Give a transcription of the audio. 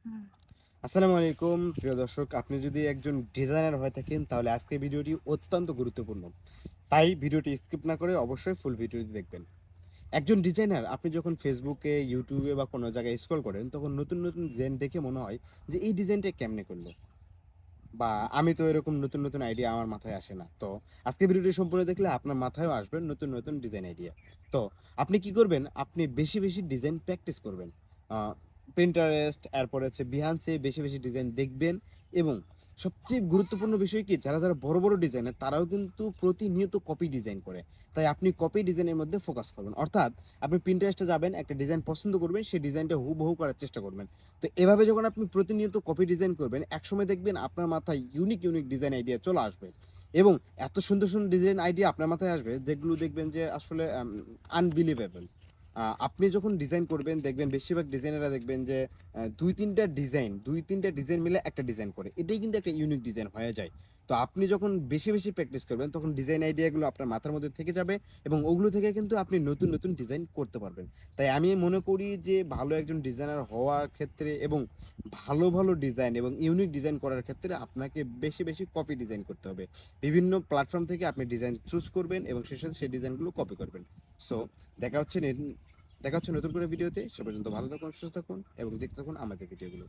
আসসালামু আলাইকুম প্রিয় দর্শক, আপনি যদি একজন ডিজাইনার হয়ে থাকেন তাহলে আজকের ভিডিওটি অত্যন্ত গুরুত্বপূর্ণ। তাই ভিডিওটি স্কিপ না করে অবশ্যই ফুল ভিডিওটি দেখবেন। একজন ডিজাইনার আপনি যখন ফেসবুকে, ইউটিউবে বা কোনো জায়গায় স্ক্রল করেন তখন নতুন নতুন ডিজাইন দেখে মনে হয় যে এই ডিজাইনটা কেমনে করলো, বা আমি তো এরকম নতুন নতুন আইডিয়া আমার মাথায় আসে না। তো আজকে ভিডিওটি সম্পূর্ণ দেখলে আপনার মাথায়ও আসবে নতুন নতুন ডিজাইন আইডিয়া। তো আপনি কি করবেন, আপনি বেশি বেশি ডিজাইন প্র্যাকটিস করবেন। প্রিন্টারেস্ট, এরপরে হচ্ছে বিহান্সে বেশি বেশি ডিজাইন দেখবেন। এবং সবচেয়ে গুরুত্বপূর্ণ বিষয় কি, যারা যারা বড় বড় ডিজাইনার তারাও কিন্তু প্রতিনিয়ত কপি ডিজাইন করে। তাই আপনি কপি ডিজাইনের মধ্যে ফোকাস করবেন, অর্থাৎ আপনি প্রিন্টারেস্টে যাবেন, একটা ডিজাইন পছন্দ করবেন, সেই ডিজাইনটা হুবহু করার চেষ্টা করবেন। তো এভাবে যখন আপনি প্রতিনিয়ত কপি ডিজাইন করবেন, একসময় দেখবেন আপনার মাথায় ইউনিক ইউনিক ডিজাইন আইডিয়া চলে আসবে। এবং এত সুন্দর সুন্দর ডিজাইন আইডিয়া আপনার মাথায় আসবে যেগুলো দেখবেন যে আসলে আনবিলিভেবল। আপনি যখন ডিজাইন করবেন দেখবেন বেশিরভাগ ডিজাইনাররা দেখবেন যে দুই তিনটা ডিজাইন মিলে একটা ডিজাইন করে, এটাই কিন্তু একটা ইউনিক ডিজাইন হয়ে যায়। তো আপনি যখন বেশি বেশি প্র্যাকটিস করবেন তখন ডিজাইন আইডিয়াগুলো আপনার মাথার মধ্যে থেকে যাবে, এবং ওগুলো থেকে কিন্তু আপনি নতুন নতুন ডিজাইন করতে পারবেন। তাই আমি মনে করি যে ভালো একজন ডিজাইনার হওয়ার ক্ষেত্রে এবং ভালো ভালো ডিজাইন এবং ইউনিক ডিজাইন করার ক্ষেত্রে আপনাকে বেশি বেশি কপি ডিজাইন করতে হবে। বিভিন্ন প্ল্যাটফর্ম থেকে আপনি ডিজাইন চুজ করবেন এবং শেষে সেই ডিজাইনগুলো কপি করবেন। সো দেখা হচ্ছে দেখা হচ্ছে নতুন করে ভিডিওতে। সে পর্যন্ত ভালো থাকুন, সুস্থ থাকুন এবং দেখতে থাকুন আমাদের ভিডিওগুলো।